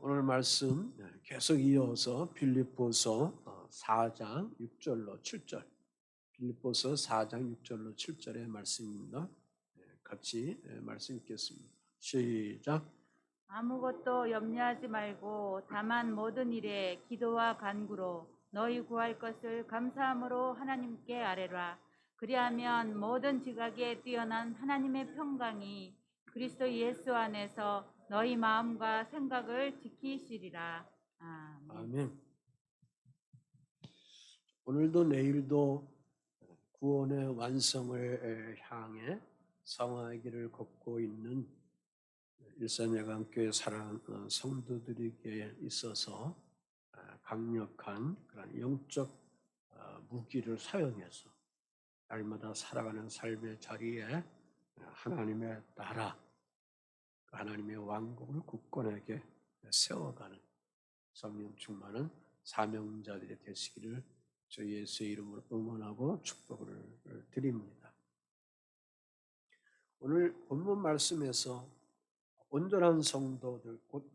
오늘 말씀 계속 이어서 빌립보서 4장 6절로 7절, 빌립보서 4장 6절로 7절의 말씀입니다. 같이 말씀 읽겠습니다. 시작. 아무것도 염려하지 말고 다만 모든 일에 기도와 간구로 너희 구할 것을 감사함으로 하나님께 아뢰라. 그리하면 모든 지각에 뛰어난 하나님의 평강이 그리스도 예수 안에서 너희 마음과 생각을 지키시리라. 아멘. 아멘. 오늘도 내일도 구원의 완성을 향해 성화의 길을 걷고 있는 일산예강교회 사랑 성도들에게 있어서 강력한 그런 영적 무기를 사용해서 날마다 살아가는 삶의 자리에 하나님의 나라, 하나님의 왕국을 굳건하게 세워가는 성령 충만한 사명자들이 되시기를 주 예수의 이름으로 응원하고 축복을 드립니다. 오늘 본문 말씀에서 온전한 성도들, 곧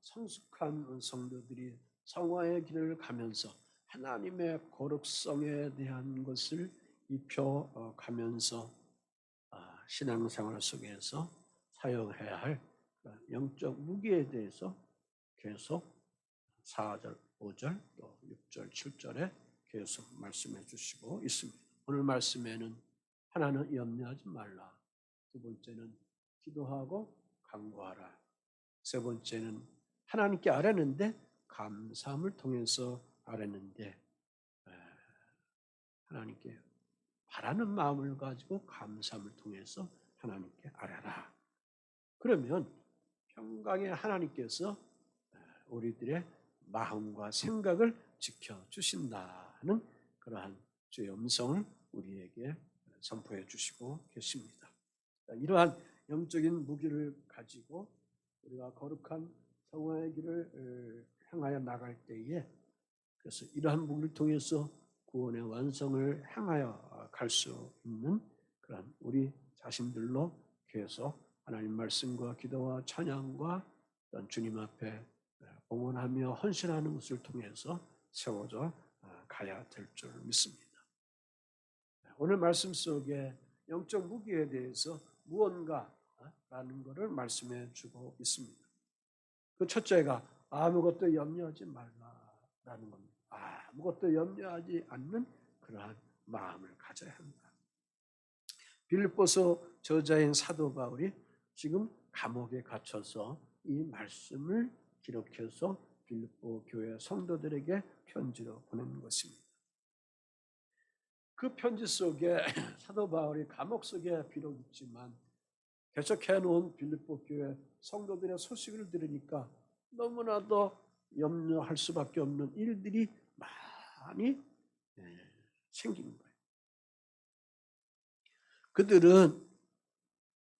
성숙한 성도들이 성화의 길을 가면서 하나님의 거룩성에 대한 것을 입혀가면서 신앙생활 속에서 사용해야 할 영적 무기에 대해서 계속 4절, 5절, 또 6절, 7절에 계속 말씀해 주시고 있습니다. 오늘 말씀에는 하나는 염려하지 말라, 두 번째는 기도하고 간구하라, 세 번째는 하나님께 아뢰는데 감사함을 통해서 아뢰는데 하나님께 바라는 마음을 가지고 감사함을 통해서 하나님께 아뢰라. 그러면 평강의 하나님께서 우리들의 마음과 생각을 지켜주신다는 그러한 주의 음성을 우리에게 선포해 주시고 계십니다. 이러한 영적인 무기를 가지고 우리가 거룩한 성화의 길을 향하여 나갈 때에, 그래서 이러한 무기를 통해서 구원의 완성을 향하여 갈 수 있는 그런 우리 자신들로 계속 하나님 말씀과 기도와 찬양과 주님 앞에 봉헌하며 헌신하는 것을 통해서 세워져 가야 될 줄 믿습니다. 오늘 말씀 속에 영적 무기에 대해서 무언가라는 것을 말씀해 주고 있습니다. 그 첫째가 아무것도 염려하지 말라라는 겁니다. 아무것도 염려하지 않는 그러한 마음을 가져야 한다. 빌립보서 저자인 사도 바울이 지금 감옥에 갇혀서 이 말씀을 기록해서 빌립보 교회 성도들에게 편지로 보낸 것입니다. 그 편지 속에 사도 바울이 감옥 속에 비록 있지만 개척해 놓은 빌립보 교회 성도들의 소식을 들으니까 너무나도 염려할 수밖에 없는 일들이 많이 생긴 거예요. 그들은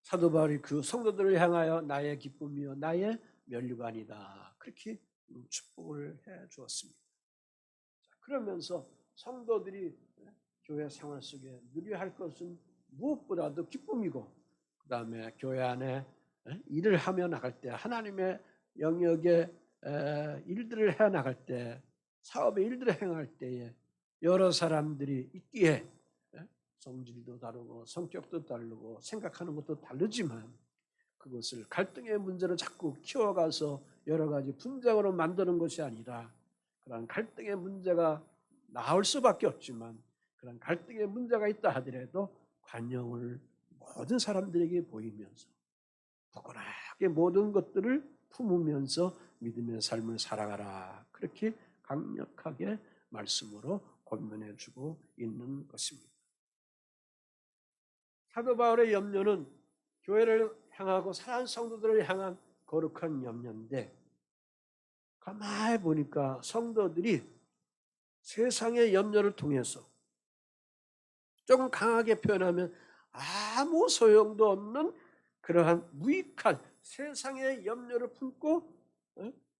사도 바울이 그 성도들을 향하여 나의 기쁨이요 나의 면류관이다, 그렇게 축복을 해 주었습니다. 그러면서 성도들이 교회 생활 속에 누려야 할 것은 무엇보다도 기쁨이고, 그 다음에 교회 안에 일을 하며 나갈 때, 하나님의 영역의 일들을 해 나갈 때, 사업의 일들을 행할 때에 여러 사람들이 있기에 성질도 다르고 성격도 다르고 생각하는 것도 다르지만 그것을 갈등의 문제로 자꾸 키워가서 여러 가지 분쟁으로 만드는 것이 아니라, 그런 갈등의 문제가 나올 수밖에 없지만 그런 갈등의 문제가 있다 하더라도 관용을 모든 사람들에게 보이면서 부건하게 모든 것들을 품으면서 믿음의 삶을 살아가라, 그렇게 강력하게 말씀으로 권면해 주고 있는 것입니다. 사도 바울의 염려는 교회를 향하고 사랑하는 성도들을 향한 거룩한 염려인데, 가만히 보니까 성도들이 세상의 염려를 통해서 조금 강하게 표현하면 아무 소용도 없는 그러한 무익한 세상의 염려를 품고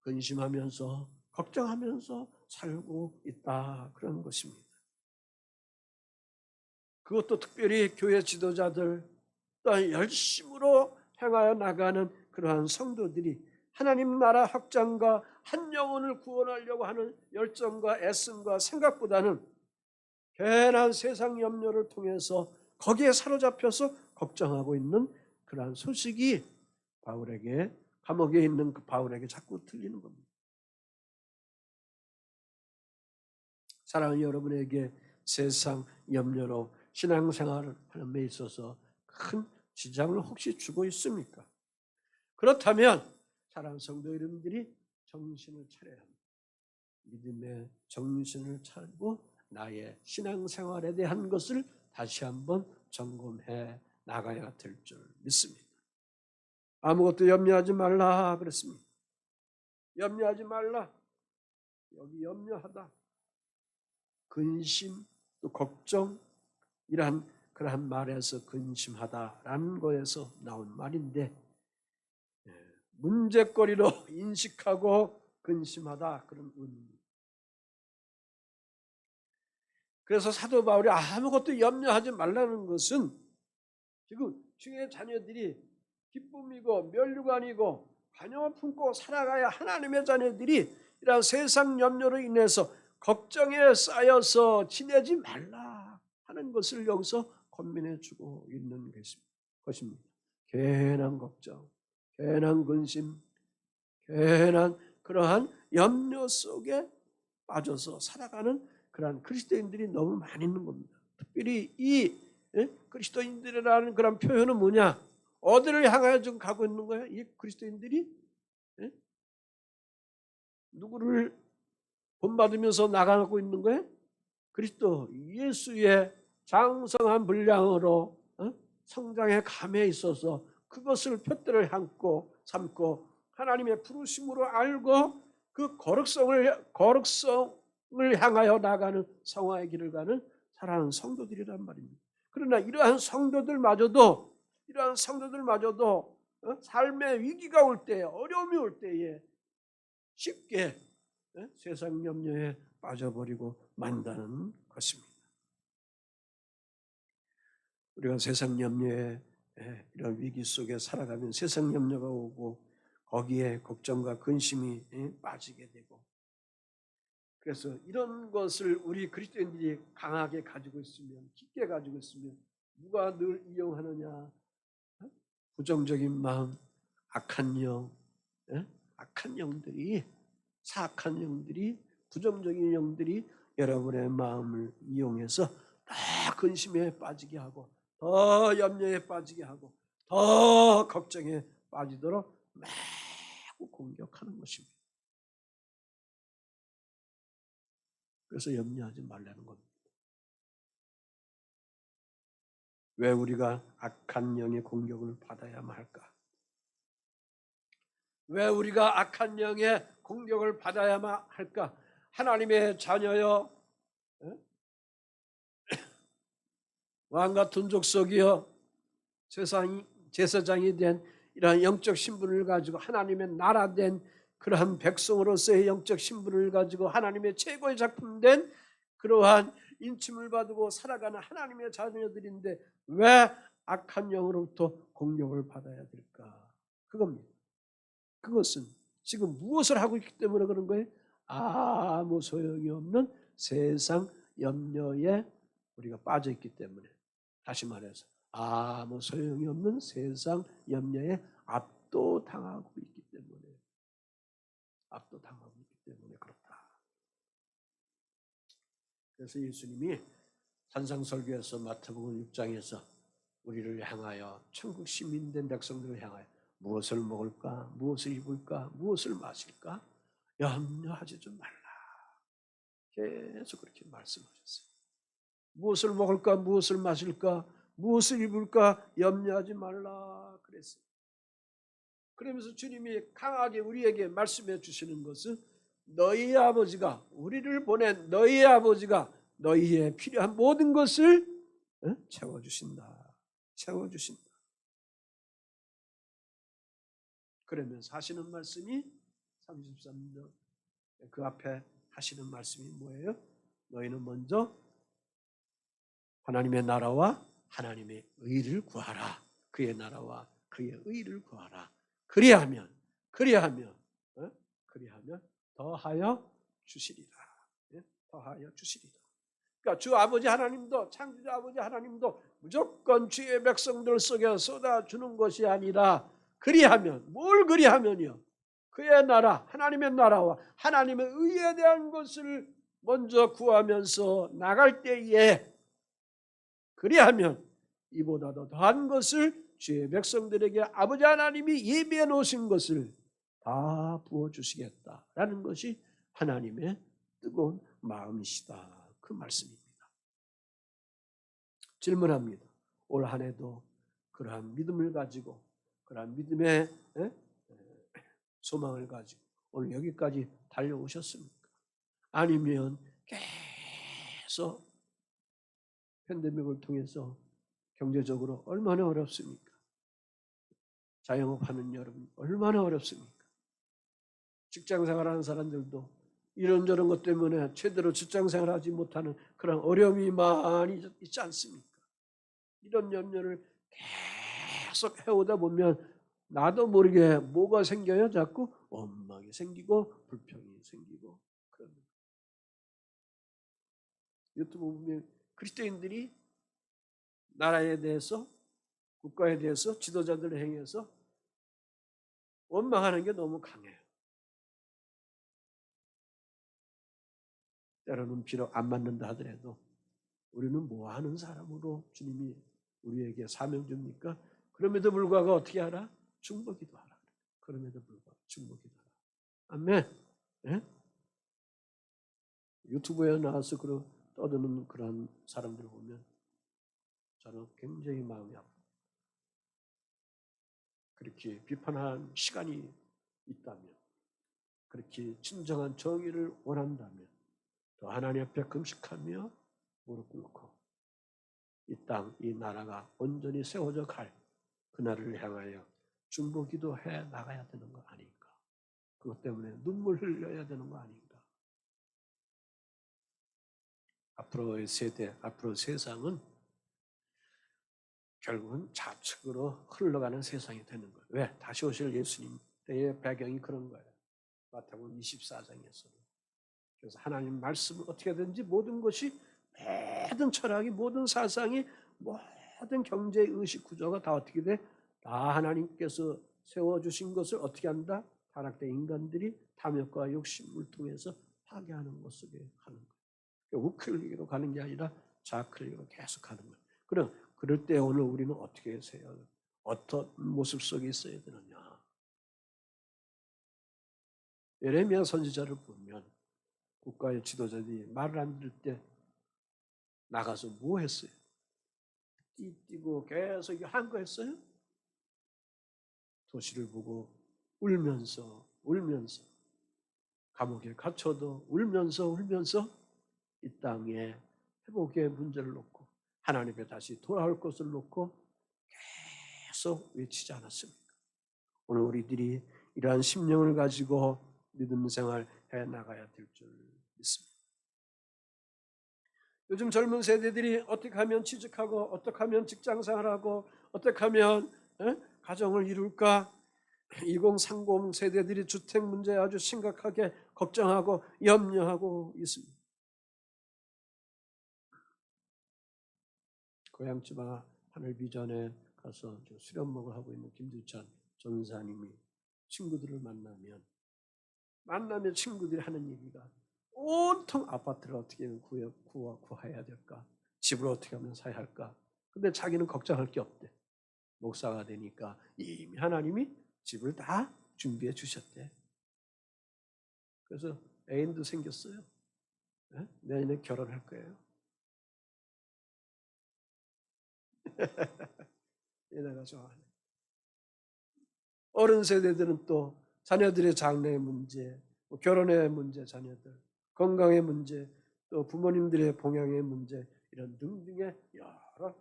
근심하면서 걱정하면서 살고 있다, 그런 것입니다. 그것도 특별히 교회 지도자들, 또 열심으로 행하여 나가는 그러한 성도들이 하나님 나라 확장과 한 영혼을 구원하려고 하는 열정과 애씀과 생각보다는 괜한 세상 염려를 통해서 거기에 사로잡혀서 걱정하고 있는 그러한 소식이 바울에게, 감옥에 있는 그 바울에게 자꾸 들리는 겁니다. 사랑하는 여러분에게 세상 염려로 신앙생활을 하는 데 있어서 큰 지장을 혹시 주고 있습니까? 그렇다면 사랑하는 성도 여러분들이 정신을 차려야 합니다. 믿음의 정신을 차리고 나의 신앙생활에 대한 것을 다시 한번 점검해 나가야 될 줄 믿습니다. 아무것도 염려하지 말라 그랬습니다. 염려하지 말라. 여기 염려하다, 근심, 또 걱정, 이러한 그러한 말에서 근심하다라는 거에서 나온 말인데, 문제거리로 인식하고 근심하다, 그런 의미입니다. 그래서 사도 바울이 아무것도 염려하지 말라는 것은 지금 주의 자녀들이 기쁨이고 면류관이고 관용을 품고 살아가야 하나님의 자녀들이 이러한 세상 염려로 인해서 걱정에 쌓여서 지내지 말라 하는 것을 여기서 권면해 주고 있는 것입니다. 괜한 걱정, 괜한 근심, 괜한 그러한 염려 속에 빠져서 살아가는 그러한 그리스도인들이 너무 많이 있는 겁니다. 특별히 이 그리스도인들이라는 그런 표현은 뭐냐? 어디를 향하여 지금 가고 있는 거예요? 이 그리스도인들이 누구를 본받으면서 나가고 있는 거예요? 그리스도 예수의 장성한 분량으로 성장의 감에 있어서 그것을 표대를 삼고 하나님의 부르심으로 알고 그 거룩성을 향하여 나가는 성화의 길을 가는 사랑하는 성도들이란 말입니다. 그러나 이러한 성도들마저도 삶의 위기가 올 때에, 어려움이 올 때에 쉽게 세상 염려에 빠져버리고 만다는 것입니다. 우리가 세상 염려에, 이런 위기 속에 살아가면 세상 염려가 오고 거기에 걱정과 근심이 빠지게 되고, 그래서 이런 것을 우리 그리스도인들이 강하게 가지고 있으면, 깊게 가지고 있으면 누가 늘 이용하느냐? 부정적인 마음, 악한 영들이, 사악한 영들이, 부정적인 영들이 여러분의 마음을 이용해서 더 근심에 빠지게 하고, 더 염려에 빠지게 하고, 더 걱정에 빠지도록 매우 공격하는 것입니다. 그래서 염려하지 말라는 겁니다. 왜 우리가 악한 영의 공격을 받아야만 할까? 왜 우리가 악한 영의 공격을 받아야만 할까? 하나님의 자녀여, 왕같은 족속이여, 제사장이 된 이러한 영적 신분을 가지고 하나님의 나라 된 그러한 백성으로서의 영적 신분을 가지고 하나님의 최고의 작품 된 그러한 인침을 받고 살아가는 하나님의 자녀들인데 왜 악한 영으로부터 공격을 받아야 될까? 그겁니다. 그것은 지금 무엇을 하고 있기 때문에 그런 거예요? 아무 소용이 없는 세상 염려에 우리가 빠져 있기 때문에, 다시 말해서 아무 소용이 없는 세상 염려에 압도당하고 있기 때문에 그렇다. 그래서 예수님이 산상설교에서 마태복음 6장에서 우리를 향하여, 천국 시민된 백성들을 향하여 무엇을 먹을까, 무엇을 입을까, 무엇을 마실까 염려하지 좀 말라, 계속 그렇게 말씀하셨어요. 무엇을 먹을까, 무엇을 마실까, 무엇을 입을까 염려하지 말라 그랬어요. 그러면서 주님이 강하게 우리에게 말씀해 주시는 것은 너희 아버지가, 우리를 보낸 너희 아버지가 너희의 필요한 모든 것을 채워주신다. 그러면서 하시는 말씀이 33절 그 앞에 하시는 말씀이 뭐예요? 너희는 먼저 하나님의 나라와 하나님의 의를 구하라. 그의 나라와 그의 의를 구하라. 그리하면 더하여 주시리라. 더하여 주시리라. 그러니까 주 아버지 하나님도, 창조주 아버지 하나님도 무조건 주의 백성들 속에 쏟아주는 것이 아니라, 그리하면, 뭘 그리하면요? 그의 나라, 하나님의 나라와 하나님의 의에 대한 것을 먼저 구하면서 나갈 때에, 그리하면 이보다도 더한 것을 주의 백성들에게 아버지 하나님이 예비해 놓으신 것을 다 부어주시겠다라는 것이 하나님의 뜨거운 마음이시다, 그 말씀입니다. 질문합니다. 올 한 해도 그러한 믿음을 가지고, 그러한 믿음의 소망을 가지고 오늘 여기까지 달려오셨습니까? 아니면 계속 팬데믹을 통해서 경제적으로 얼마나 어렵습니까? 자영업하는 여러분 얼마나 어렵습니까? 직장생활하는 사람들도 이런저런 것 때문에 제대로 직장생활하지 못하는 그런 어려움이 많이 있지 않습니까? 이런 염려를 계속 해오다 보면 나도 모르게 뭐가 생겨요? 자꾸 원망이 생기고 불평이 생기고 그럽니다. 유튜브 보면 그리스도인들이 나라에 대해서, 국가에 대해서, 지도자들을 향해서 원망하는 게 너무 강해요. 때로는 비록 안 맞는다 하더라도 우리는 뭐 하는 사람으로 주님이 우리에게 사명 줍니까? 그럼에도 불구하고 어떻게 하라? 중보기도 하라. 그럼에도 불구하고 중보기도 하라. 아멘. 네? 유튜브에 나와서 떠드는 그런 사람들을 보면 저는 굉장히 마음이 아파요. 그렇게 비판한 시간이 있다면, 그렇게 진정한 정의를 원한다면 또 하나님 앞에 금식하며 무릎 꿇고 이 땅, 이 나라가 온전히 세워져 갈 그날을 향하여 중보기도해 나가야 되는 거 아닌가? 그것 때문에 눈물 흘려야 되는 거 아닌가? 앞으로의 세대, 앞으로 세상은 결국은 좌측으로 흘러가는 세상이 되는 거예요. 왜? 다시 오실 예수님 때의 배경이 그런 거예요. 마태복음 24장에서. 그래서 하나님 말씀을 어떻게든지 모든 것이, 모든 철학이, 모든 사상이, 모든 경제 의식 구조가 다 어떻게 돼? 다 하나님께서 세워주신 것을 어떻게 한다? 타락된 인간들이 탐욕과 욕심을 통해서 파괴하는 것 속에 가는 거예요. 우클릭으로 가는 게 아니라 좌클릭으로 계속 가는 거예요. 그럼 그럴 때 오늘 우리는 어떻게 해서요? 어떤 모습 속에 있어야 되느냐? 예레미야 선지자를 보면 국가의 지도자들이 말을 안 들을 때 나가서 뭐 했어요? 띠고 계속 한 거 했어요? 도시를 보고 울면서 감옥에 갇혀도 울면서 이 땅에 회복의 문제를 놓고 하나님께 다시 돌아올 것을 놓고 계속 외치지 않았습니까? 오늘 우리들이 이러한 심령을 가지고 믿음 생활 해 나가야 될 줄 믿습니다. 요즘 젊은 세대들이 어떻게 하면 취직하고, 어떻게 하면 직장 생활하고, 어떻게 하면 가정을 이룰까? 2030 세대들이 주택 문제에 아주 심각하게 걱정하고 염려하고 있습니다. 고향지방 하늘비전에 가서 수련목을 하고 있는 김두찬 전사님이 친구들을 만나면 친구들이 하는 얘기가 온통 아파트를 어떻게 구해야 될까? 집을 어떻게 하면 사야 할까? 근데 자기는 걱정할 게 없대. 목사가 되니까 이미 하나님이 집을 다 준비해 주셨대. 그래서 애인도 생겼어요. 내년에 결혼할 거예요. 얘네가 좋아하네. 어른 세대들은 또 자녀들의 장래의 문제, 결혼의 문제, 자녀들, 건강의 문제, 또 부모님들의 봉양의 문제, 이런 등등의 여러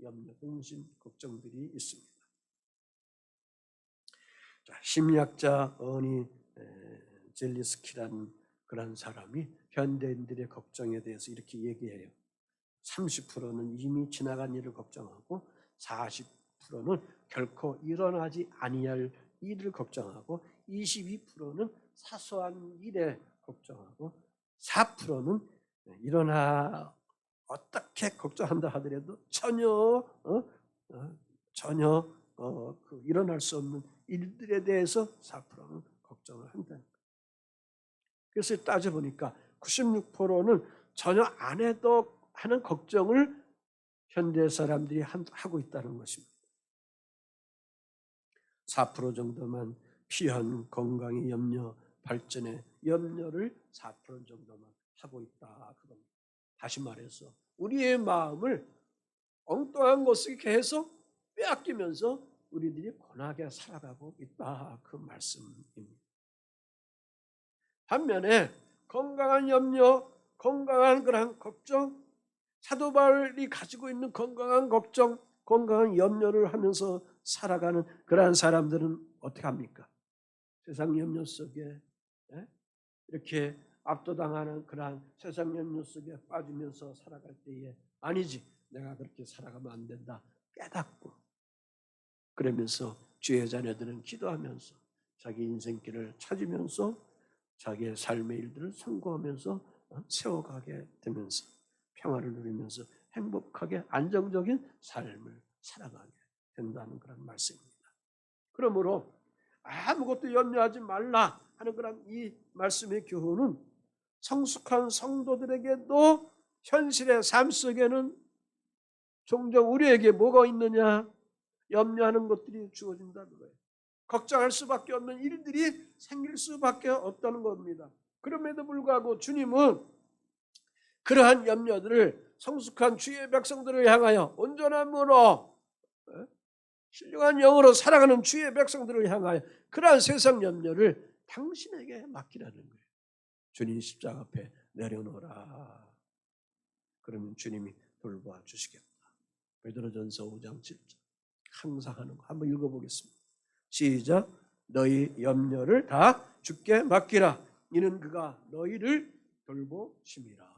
염려, 근심, 걱정들이 있습니다. 자, 심리학자 어니 젤리스키라는 그런 사람이 현대인들의 걱정에 대해서 이렇게 얘기해요. 30%는 이미 지나간 일을 걱정하고 40%는 결코 일어나지 아니할 일을 걱정하고 22%는 사소한 일에 걱정하고 4%는 일어나 어떻게 걱정한다 하더라도 전혀 일어날 수 없는 일들에 대해서 4%는 걱정을 한다는 거예요. 그래서 따져보니까 96%는 전혀 안 해도 하는 걱정을 현대 사람들이 하고 있다는 것입니다. 4% 정도만 필요한 건강의 염려, 발전의 염려를 4% 정도만 하고 있다. 그겁니다. 다시 말해서 우리의 마음을 엉뚱한 것을 계속 빼앗기면서 우리들이 고나게 살아가고 있다. 그 말씀입니다. 반면에 건강한 염려, 건강한 그런 걱정, 사도 바울이 가지고 있는 건강한 걱정, 건강한 염려를 하면서 살아가는 그러한 사람들은 어떻게 합니까? 세상 염려 속에 이렇게 압도당하는 그러한 세상 염려 속에 빠지면서 살아갈 때에 아니지, 내가 그렇게 살아가면 안 된다 깨닫고, 그러면서 주의 자녀들은 기도하면서 자기 인생길을 찾으면서 자기의 삶의 일들을 성공하면서 세워가게 되면서 평화를 누리면서 행복하게 안정적인 삶을 살아가게 된다는 그런 말씀입니다. 그러므로 아무것도 염려하지 말라 하는 그런 이 말씀의 교훈은 성숙한 성도들에게도 현실의 삶 속에는 종종 우리에게 뭐가 있느냐? 염려하는 것들이 주어진다는 거예요. 걱정할 수밖에 없는 일들이 생길 수밖에 없다는 겁니다. 그럼에도 불구하고 주님은 그러한 염려들을 성숙한 주의 백성들을 향하여 온전함으로 신령한 영으로 살아가는 주의 백성들을 향하여 그러한 세상 염려를 당신에게 맡기라는 거예요. 주님 십자가 앞에 내려놓으라. 그러면 주님이 돌봐 주시겠다. 베드로전서 5장 7절 항상 하는 거 한번 읽어보겠습니다. 시작. 너희 염려를 다 주께 맡기라. 이는 그가 너희를 돌보심이라.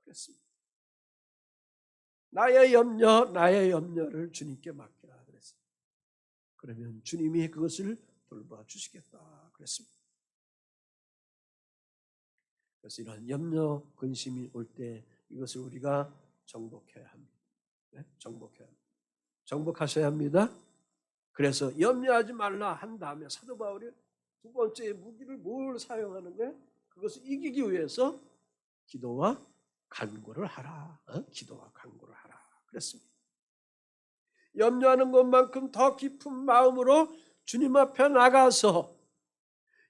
그랬습니다. 나의 염려를 주님께 맡기라 그랬습니다. 그러면 주님이 그것을 돌봐 주시겠다 그랬습니다. 그래서 이런 염려, 근심이 올 때 이것을 우리가 정복해야 합니다. 네? 정복하셔야 합니다. 그래서 염려하지 말라 한 다음에 사도 바울이 두 번째 무기를 뭘 사용하는데 그것을 이기기 위해서 기도와 간구를 하라. 기도와 간구를 하라 그랬습니다. 염려하는 것만큼 더 깊은 마음으로 주님 앞에 나가서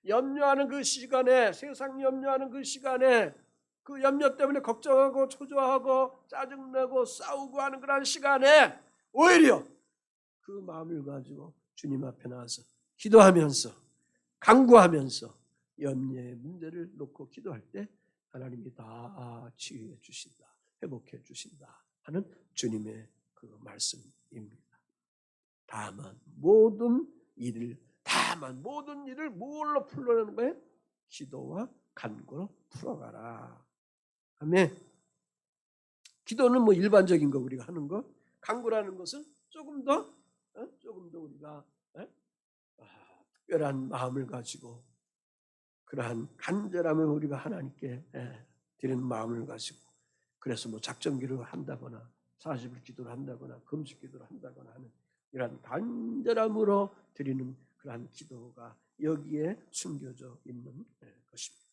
염려하는 그 시간에, 세상 염려하는 그 시간에, 그 염려 때문에 걱정하고 초조하고 짜증내고 싸우고 하는 그런 시간에 오히려 그 마음을 가지고 주님 앞에 나와서 기도하면서 간구하면서 염려의 문제를 놓고 기도할 때 하나님이 다 치유해 주신다, 회복해 주신다 하는 주님의 그 말씀입니다. 다만 모든 일을 뭘로 풀어내는 거예요? 기도와 간구로 풀어가라. 아멘. 기도는 뭐 일반적인 거 우리가 하는 거, 간구라는 것은 조금 더 우리가 특별한 마음을 가지고 그러한 간절함을 우리가 하나님께 드리는 마음을 가지고, 그래서 뭐 작정기도를 한다거나 40일 기도를 한다거나 금식 기도를 한다거나 하는 이러한 간절함으로 드리는 그러한 기도가 여기에 숨겨져 있는 것입니다.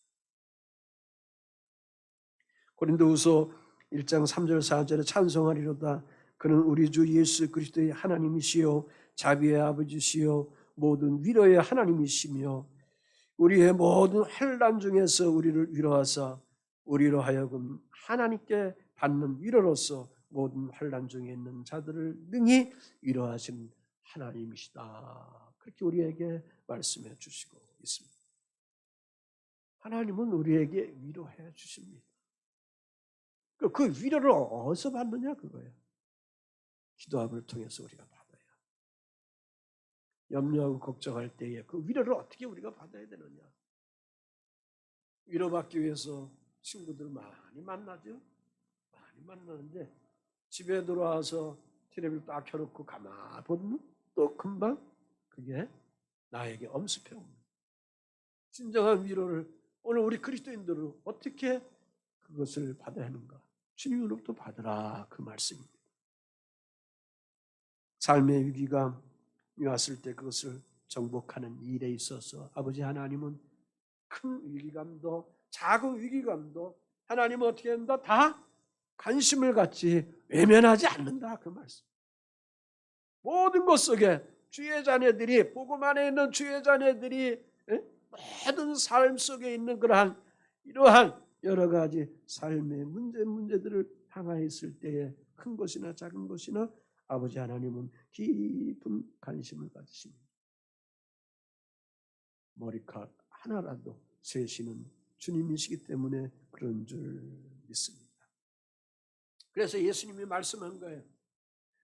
고린도후서 1장 3절 4절에 찬송하리로다. 그는 우리 주 예수 그리스도의 하나님이시요 자비의 아버지시요 모든 위로의 하나님이시며 우리의 모든 환난 중에서 우리를 위로하사 우리로 하여금 하나님께 받는 위로로서 모든 환난 중에 있는 자들을 능히 위로하시는 하나님이시다. 그렇게 우리에게 말씀해 주시고 있습니다. 하나님은 우리에게 위로해 주십니다. 그 위로를 어디서 받느냐 그거예요. 기도함을 통해서 우리가 받아요. 염려하고 걱정할 때에 그 위로를 어떻게 우리가 받아야 되느냐. 위로받기 위해서 친구들 많이 만나죠. 많이 만나는데 집에 들어와서 텔레비를 딱 켜놓고 가만히 보면 또 금방 그게 나에게 엄습해 옵니다. 진정한 위로를 오늘 우리 그리스도인들은 어떻게 그것을 받아야 하는가? 주님으로부터 받으라, 그 말씀입니다. 삶의 위기감이 왔을 때 그것을 정복하는 일에 있어서 아버지 하나님은 큰 위기감도 작은 위기감도 하나님은 어떻게 한다? 다 관심을 갖지 외면하지 않는다, 그 말씀. 모든 것 속에 주의 자녀들이, 복음 안에 있는 주의 자녀들이 모든 삶 속에 있는 이러한 여러 가지 삶의 문제들을 향하였을 때에 큰 것이나 작은 것이나 아버지 하나님은 깊은 관심을 가지십니다. 머리카락 하나라도 세시는 주님이시기 때문에 그런 줄 믿습니다. 그래서 예수님이 말씀한 거예요.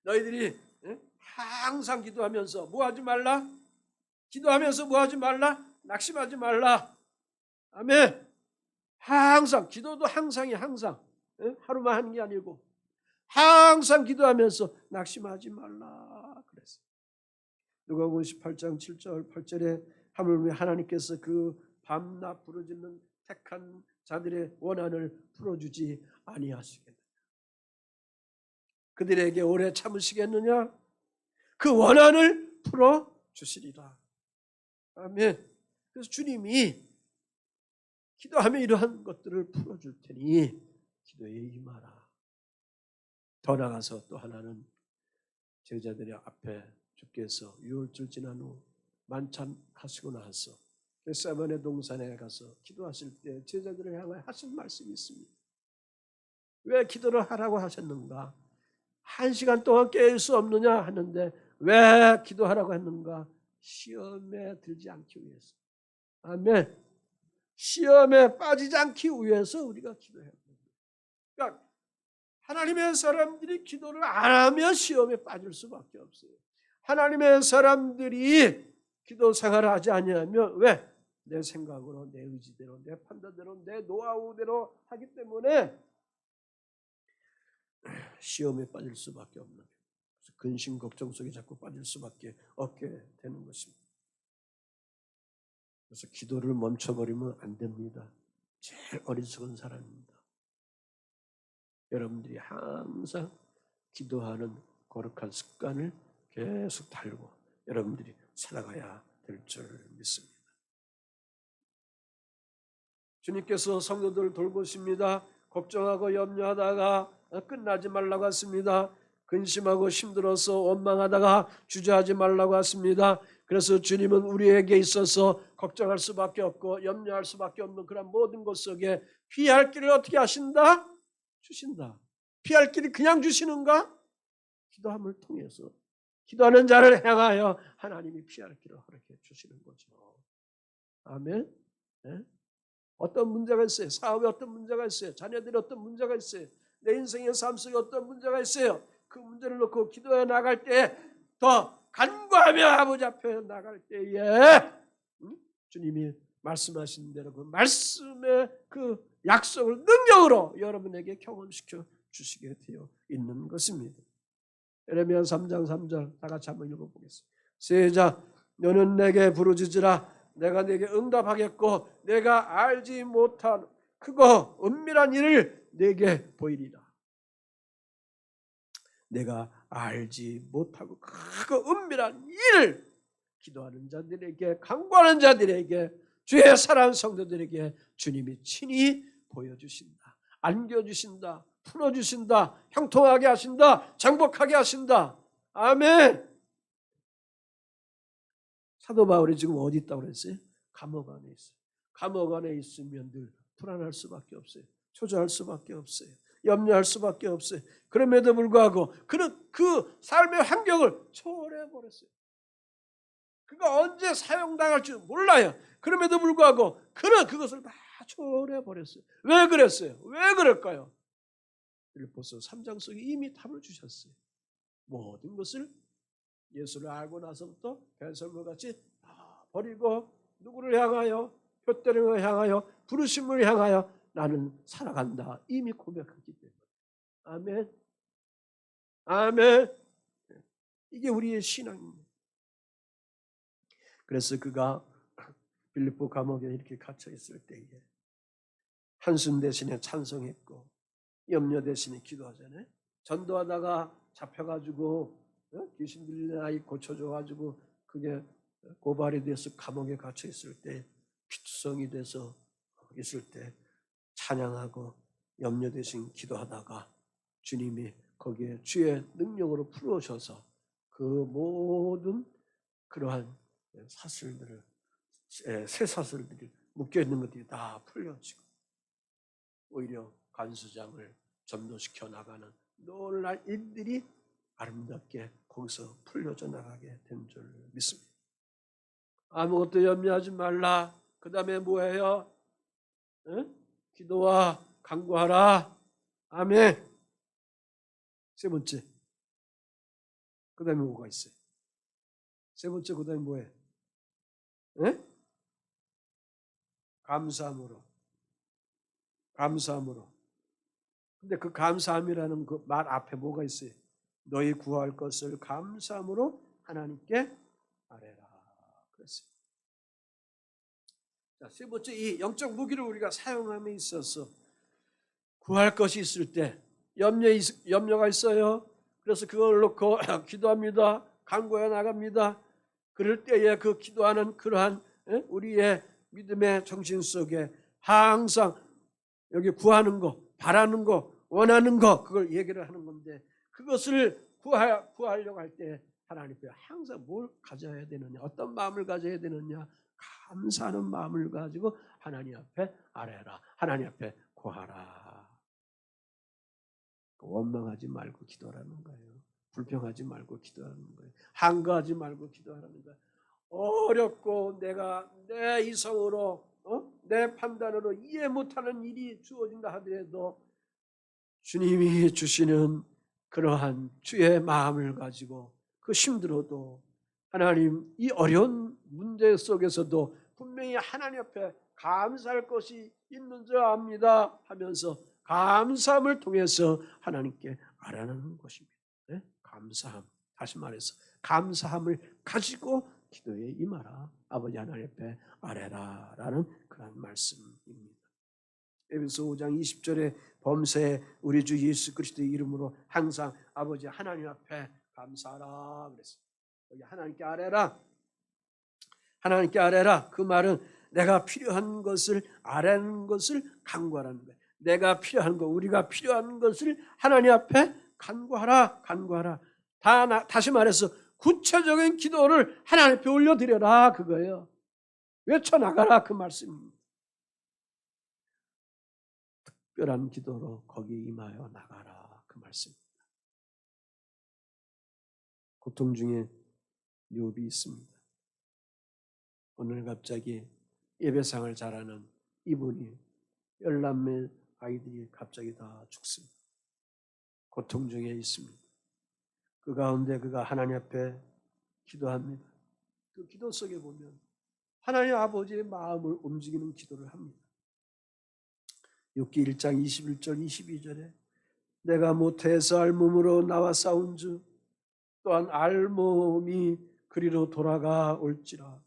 너희들이 항상 기도하면서 뭐 하지 말라? 기도하면서 뭐 하지 말라? 낙심하지 말라. 아멘. 항상, 기도도 항상이 항상. 하루만 하는 게 아니고 항상 기도하면서 낙심하지 말라 그랬어요. 누가복음 18장 7절 8절에 하물며 하나님께서 그 밤낮 부르짖는 택한 자들의 원한을 풀어주지 아니하시겠느냐. 그들에게 오래 참으시겠느냐? 그 원한을 풀어주시리라. 아멘. 그래서 주님이 기도하며 이러한 것들을 풀어줄 테니 기도에 임하라. 더 나가서 또 하나는 제자들의 앞에 주께서 유월절 지난 후 만찬하시고 나서 겟세마네 동산에 가서 기도하실 때 제자들을 향해 하신 말씀이 있습니다. 왜 기도를 하라고 하셨는가? 1시간 동안 깰 수 없느냐 하는데 왜 기도하라고 했는가? 시험에 들지 않기 위해서. 아멘. 시험에 빠지지 않기 위해서 우리가 기도해야 합니다. 그러니까 하나님의 사람들이 기도를 안 하면 시험에 빠질 수밖에 없어요. 하나님의 사람들이 기도 생활을 하지 아니하면 왜? 내 생각으로, 내 의지대로, 내 판단대로, 내 노하우대로 하기 때문에 시험에 빠질 수밖에 없는 거예요. 그래서 근심 걱정 속에 자꾸 빠질 수밖에 없게 되는 것입니다. 그래서 기도를 멈춰버리면 안 됩니다. 제일 어리석은 사람입니다. 여러분들이 항상 기도하는 거룩한 습관을 계속 달고 여러분들이 살아가야 될 줄 믿습니다. 주님께서 성도들을 돌보십니다. 걱정하고 염려하다가 끝나지 말라고 했습니다. 근심하고 힘들어서 원망하다가 주저하지 말라고 했습니다. 그래서 주님은 우리에게 있어서 걱정할 수밖에 없고 염려할 수밖에 없는 그런 모든 것 속에 피할 길을 어떻게 하신다? 주신다. 피할 길이 그냥 주시는가? 기도함을 통해서 기도하는 자를 향하여 하나님이 피할 길을 허락해 주시는 거죠. 아멘. 네? 어떤 문제가 있어요? 사업에 어떤 문제가 있어요? 자녀들이 어떤 문제가 있어요? 내 인생의 삶 속에 어떤 문제가 있어요? 그 문제를 놓고 기도해 나갈 때 더 간구하며 아버지 앞에 나갈 때에 주님이 말씀하신 대로 그 말씀의 그 약속을 능력으로 여러분에게 경험시켜 주시게 되어 있는 것입니다. 예레미야 3장 3절 다 같이 한번 읽어보겠습니다. 시작. 너는 내게 부르짖으라. 내가 내게 응답하겠고 내가 알지 못한 크고 은밀한 일을 내게 보이리라. 내가 알지 못하고 크고 은밀한 일을 기도하는 자들에게 간구하는 자들에게 주의 사랑하는 성도들에게 주님이 친히 보여주신다. 안겨주신다. 풀어주신다. 형통하게 하신다. 장복하게 하신다. 아멘. 사도 바울이 지금 어디 있다고 그랬어요? 감옥 안에 있어요. 감옥 안에 있으면 늘 불안할 수밖에 없어요. 초조할 수밖에 없어요. 염려할 수밖에 없어요. 그럼에도 불구하고 그는 그 삶의 환경을 초월해버렸어요. 그가 언제 사용당할지 몰라요. 그럼에도 불구하고 그는 그것을 다 초월해버렸어요. 왜 그랬어요? 왜 그럴까요? 빌립보서 3장 속에 이미 답을 주셨어요. 모든 것을 예수를 알고 나서부터 배설물같이 다 버리고 누구를 향하여? 표대를 향하여 부르심을 향하여 나는 살아간다. 이미 고백했기 때문에. 아멘. 아멘. 이게 우리의 신앙입니다. 그래서 그가 빌립보 감옥에 이렇게 갇혀 있을 때에 한숨 대신에 찬송했고 염려 대신에 기도하잖아요. 전도하다가 잡혀가지고 귀신 들리는 아이 고쳐줘가지고 그게 고발이 돼서 감옥에 갇혀 있을 때 피투성이 돼서 있을 때 찬양하고 염려 대신 기도하다가 주님이 거기에 주의 능력으로 풀어셔서 그 모든 그러한 사슬들을 새 사슬들이 묶여 있는 것들이 다 풀려지고 오히려 간수장을 전도시켜 나가는 놀랄 일들이 아름답게 거기서 풀려져 나가게 된 줄 믿습니다. 아무것도 염려하지 말라. 그 다음에 뭐예요? 기도와 간구하라. 아멘. 세 번째. 그 다음에 뭐가 있어요? 세 번째 그 다음에 뭐예요? 감사함으로. 감사함으로. 근데 그 감사함이라는 그 말 앞에 뭐가 있어요? 너희 구할 것을 감사함으로 하나님께 아뢰라. 그랬어요. 자, 세 번째 이 영적 무기를 우리가 사용함에 있어서 구할 것이 있을 때 염려가 있어요. 그래서 그걸 놓고 기도합니다. 간구해 나갑니다. 그럴 때에 그 기도하는 그러한 우리의 믿음의 정신 속에 항상 여기 구하는 거, 바라는 거, 원하는 거 그걸 얘기를 하는 건데 그것을 구하려고 할 때 하나님 앞에 항상 뭘 가져야 되느냐, 어떤 마음을 가져야 되느냐, 감사하는 마음을 가지고 하나님 앞에 아뢰라, 하나님 앞에 구하라. 원망하지 말고 기도하라는 거예요. 불평하지 말고 기도하는 거예요. 한가하지 말고 기도하라는 거예요. 어렵고 내가 내 이성으로 내 판단으로 이해 못하는 일이 주어진다 하더라도 주님이 주시는 그러한 주의 마음을 가지고 그 힘들어도 하나님 이 어려운 문제 속에서도 분명히 하나님 앞에 감사할 것이 있는 줄 압니다 하면서 감사함을 통해서 하나님께 아뢰는 것입니다. 네? 감사함. 다시 말해서 감사함을 가지고 기도에 임하라. 아버지 하나님 앞에 아뢰라 라는 그런 말씀입니다. 에베소 5장 20절에 범사에 우리 주 예수 그리스도의 이름으로 항상 아버지 하나님 앞에 감사하라 그랬어요. 여기 하나님께 아뢰라. 하나님께 아뢰라. 그 말은 내가 필요한 것을 아뢰는 것을 간구하라는 거예요. 내가 필요한 것, 우리가 필요한 것을 하나님 앞에 간구하라. 간구하라. 다시 말해서 구체적인 기도를 하나님 앞에 올려드려라 그거예요. 외쳐나가라 그 말씀입니다. 특별한 기도로 거기에 임하여 나가라 그 말씀입니다. 고통 중에 유업이 있습니다. 오늘 갑자기 예배상을 잘하는 이분이 10남매 아이들이 갑자기 다 죽습니다. 고통 중에 있습니다. 그 가운데 그가 하나님 앞에 기도합니다. 그 기도 속에 보면 하나님 아버지의 마음을 움직이는 기도를 합니다. 욥기 1장 21절 22절에 내가 모태에서 알몸으로 나와 싸운 주 또한 알몸이 그리로 돌아가 올지라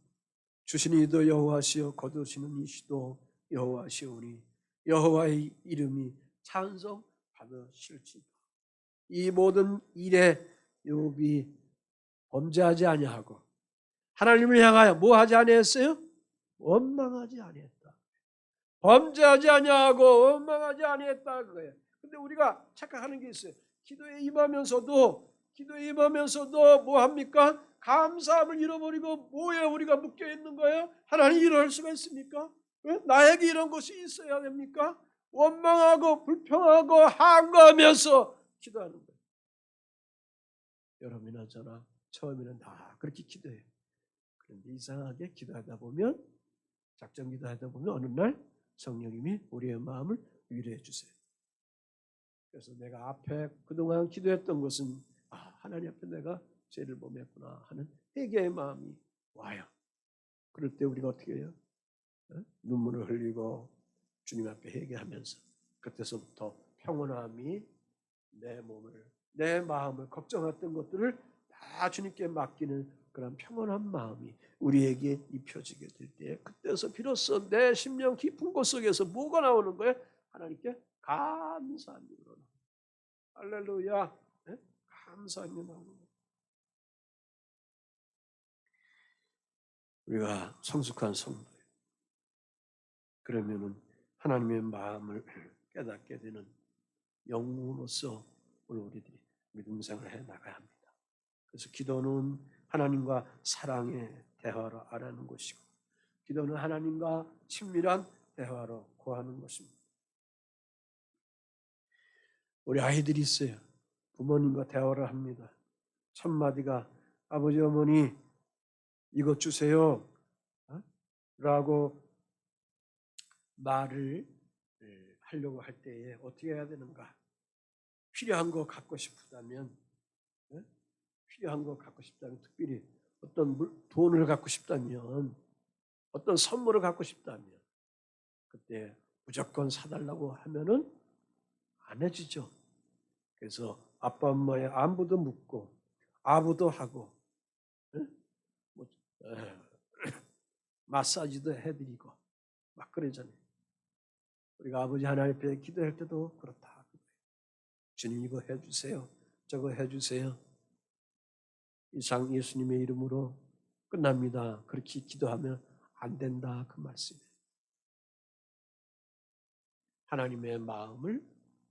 주신 이도 여호와시요 거두시는 이시도 여호와시오니 여호와의 이름이 찬송 받으실지다. 이 모든 일에 욥이 범죄하지 아니하고 하나님을 향하여 뭐 하지 아니했어요? 원망하지 아니했다. 범죄하지 아니하고 원망하지 아니했다 그거예요. 근데 우리가 착각하는 게 있어요. 기도에 임하면서도 뭐 합니까? 감사함을 잃어버리고 뭐에 우리가 묶여 있는 거예요? 하나님 이럴 수가 있습니까? 왜? 나에게 이런 것이 있어야 됩니까? 원망하고 불평하고 항거하면서 기도하는 거예요. 여러분이나 저나 처음에는 다 그렇게 기도해요. 그런데 이상하게 기도하다 보면 작정 기도하다 보면 어느 날 성령님이 우리의 마음을 위로해 주세요. 그래서 내가 앞에 그동안 기도했던 것은 하나님 앞에 내가 죄를 범했구나 하는 회개의 마음이 와요. 그럴 때 우리가 어떻게 해요? 눈물을 흘리고 주님 앞에 회개하면서 그때서부터 평온함이 내 마음을 걱정했던 것들을 다 주님께 맡기는 그런 평온한 마음이 우리에게 입혀지게 될 때 그때서 비로소 내 심령 깊은 곳 속에서 뭐가 나오는 거예요? 하나님께 감사함이 일어나. 할렐루야. 네? 감사함이 나오는 거예요. 우리가 성숙한 성도예요. 그러면은 하나님의 마음을 깨닫게 되는 영웅으로서 우리들이 믿음 생활을 해 나가야 합니다. 그래서 기도는 하나님과 사랑의 대화로 아뢰는 것이고, 기도는 하나님과 친밀한 대화로 구하는 것입니다. 우리 아이들이 있어요. 부모님과 대화를 합니다. 첫 마디가 아버지 어머니 이것 주세요 라고 말을 하려고 할 때에 어떻게 해야 되는가? 필요한 거 갖고 싶다면, 필요한 거 갖고 싶다면, 특별히 어떤 돈을 갖고 싶다면, 어떤 선물을 갖고 싶다면, 그때 무조건 사달라고 하면은 안 해주죠. 그래서 아빠 엄마의 안부도 묻고 아부도 하고, 뭐, 마사지도 해드리고 막 그러잖아요. 우리가 아버지 하나님 앞에 기도할 때도 그렇다. 주님 이거 해주세요. 저거 해주세요. 이상 예수님의 이름으로 끝납니다. 그렇게 기도하면 안 된다 그 말씀이에요. 하나님의 마음을,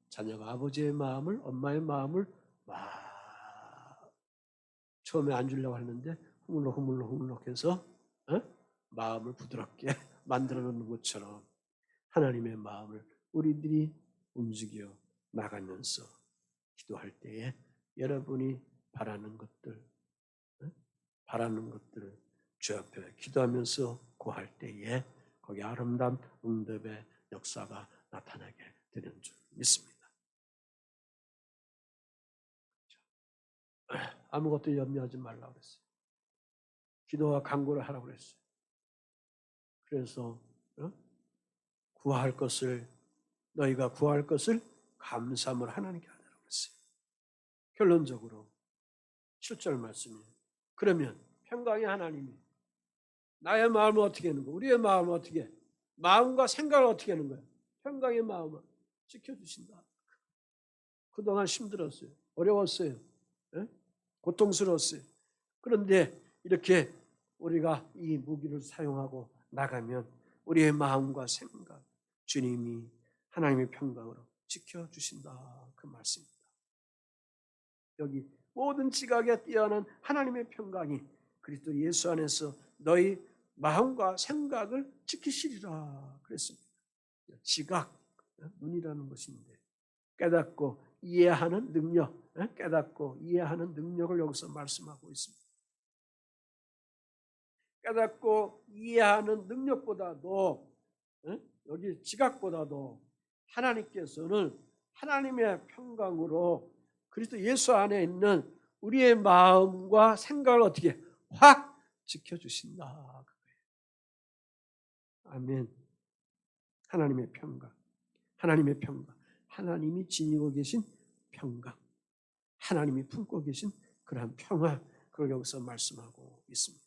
자녀가 아버지의 마음을, 엄마의 마음을 막 처음에 안 주려고 하는데 후물럭 해서 마음을 부드럽게 만들어 놓는 것처럼 하나님의 마음을 우리들이 움직여 나가면서 기도할 때에 여러분이 바라는 것들 주 앞에 기도하면서 구할 때에 거기 아름다운 응답의 역사가 나타나게 되는 줄 믿습니다. 아무것도 염려하지 말라고 그랬어요. 기도와 간구를 하라고 그랬어요. 그래서 너희가 구할 것을 감사함을 하나님께 하라고 그랬어요. 결론적으로 7절 말씀이에요. 그러면 평강의 하나님이 나의 마음을 어떻게 하는 거야? 우리의 마음을 어떻게 해? 마음과 생각을 어떻게 하는 거야? 평강의 마음을 지켜주신다. 그동안 힘들었어요. 어려웠어요. 고통스러웠어요. 그런데 이렇게 우리가 이 무기를 사용하고 나가면 우리의 마음과 생각, 주님이 하나님의 평강으로 지켜주신다. 그 말씀입니다. 여기 모든 지각에 뛰어난 하나님의 평강이 그리스도 예수 안에서 너희 마음과 생각을 지키시리라 그랬습니다. 지각, 눈이라는 것인데 깨닫고 이해하는 능력, 깨닫고 이해하는 능력을 여기서 말씀하고 있습니다. 깨닫고 이해하는 능력보다도 여기 지각보다도 하나님께서는 하나님의 평강으로 그리스도 예수 안에 있는 우리의 마음과 생각을 어떻게 확 지켜주신다. 아멘. 하나님의 평강, 하나님의 평강, 하나님이 지니고 계신 평강, 하나님이 품고 계신 그러한 평화, 그걸 여기서 말씀하고 있습니다.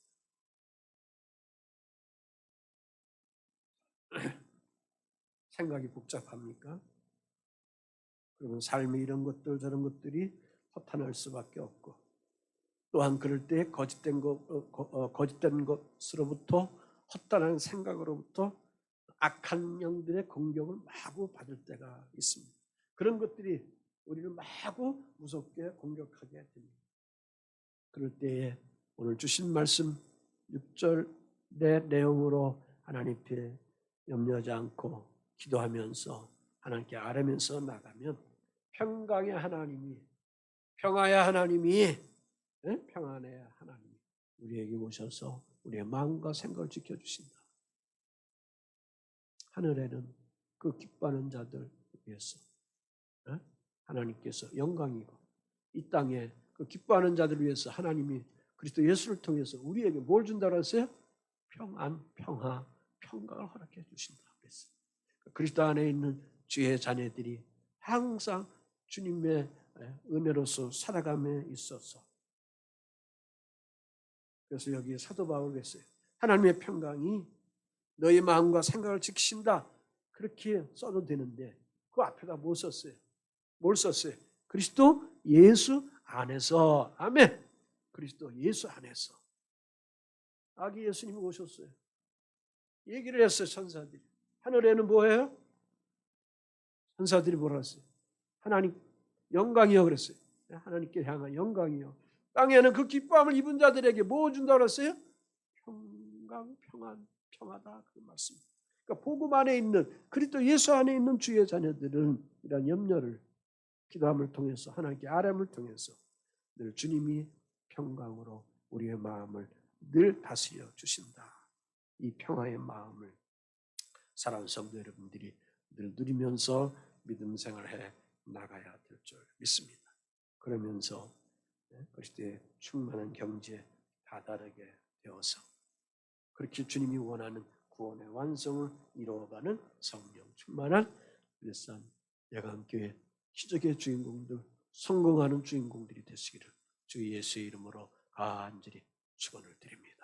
생각이 복잡합니까? 그러면 삶의 이런 것들 저런 것들이 허탄할 수밖에 없고, 또한 그럴 때 거짓된 것으로부터, 헛다른 생각으로부터 악한 영들의 공격을 마구 받을 때가 있습니다. 그런 것들이 우리를 마구 무섭게 공격하게 됩니다. 그럴 때에 오늘 주신 말씀 6절의 내용으로 하나님께 염려하지 않고 기도하면서 하나님께 아뢰면서 나가면 평강의 하나님이, 평화의 하나님이, 평안의 하나님이 우리에게 오셔서 우리의 마음과 생각을 지켜주신다. 하늘에는 그 기뻐하는 자들 위해서 하나님께서 영광이고, 이 땅에 그 기뻐하는 자들 위해서 하나님이 그리스도 예수를 통해서 우리에게 뭘 준다고 했어요? 평안, 평화, 평강을 허락해 주신다 그랬어요. 그리스도 안에 있는 주의 자녀들이 항상 주님의 은혜로서 살아감에 있어서, 그래서 여기 사도 바울이 했어요. 하나님의 평강이 너희 마음과 생각을 지키신다. 그렇게 써도 되는데 그 앞에다 뭐 썼어요? 뭘 썼어요? 그리스도 예수 안에서. 아멘. 그리스도 예수 안에서. 아기 예수님이 오셨어요. 얘기를 했어요. 천사들이. 하늘에는 뭐예요? 천사들이 뭐라 했어요? 하나님 영광이요 그랬어요. 하나님께 향한 영광이요. 땅에는 그 기뻐함을 입은 자들에게 뭐 준다고 그랬어요? 평강, 평안, 평하다 그 말씀. 그러니까 복음 안에 있는 그리스도 예수 안에 있는 주의 자녀들은 이런 염려를 기도함을 통해서 하나님께 아뢰음을 통해서 늘 주님이 평강으로 우리의 마음을 늘 다스려 주신다. 이 평화의 마음을 사랑하는 성도 여러분들이 늘 누리면서 믿음 생활해 나가야 될 줄 믿습니다. 그러면서 그리스도의 충만한 경지에 다다르게 되어서 그렇게 주님이 원하는 구원의 완성을 이루어가는 성령 충만한 일산 예감교회 기적의 주인공들, 성공하는 주인공들이 되시기를 주 예수의 이름으로 간절히 축원을 드립니다.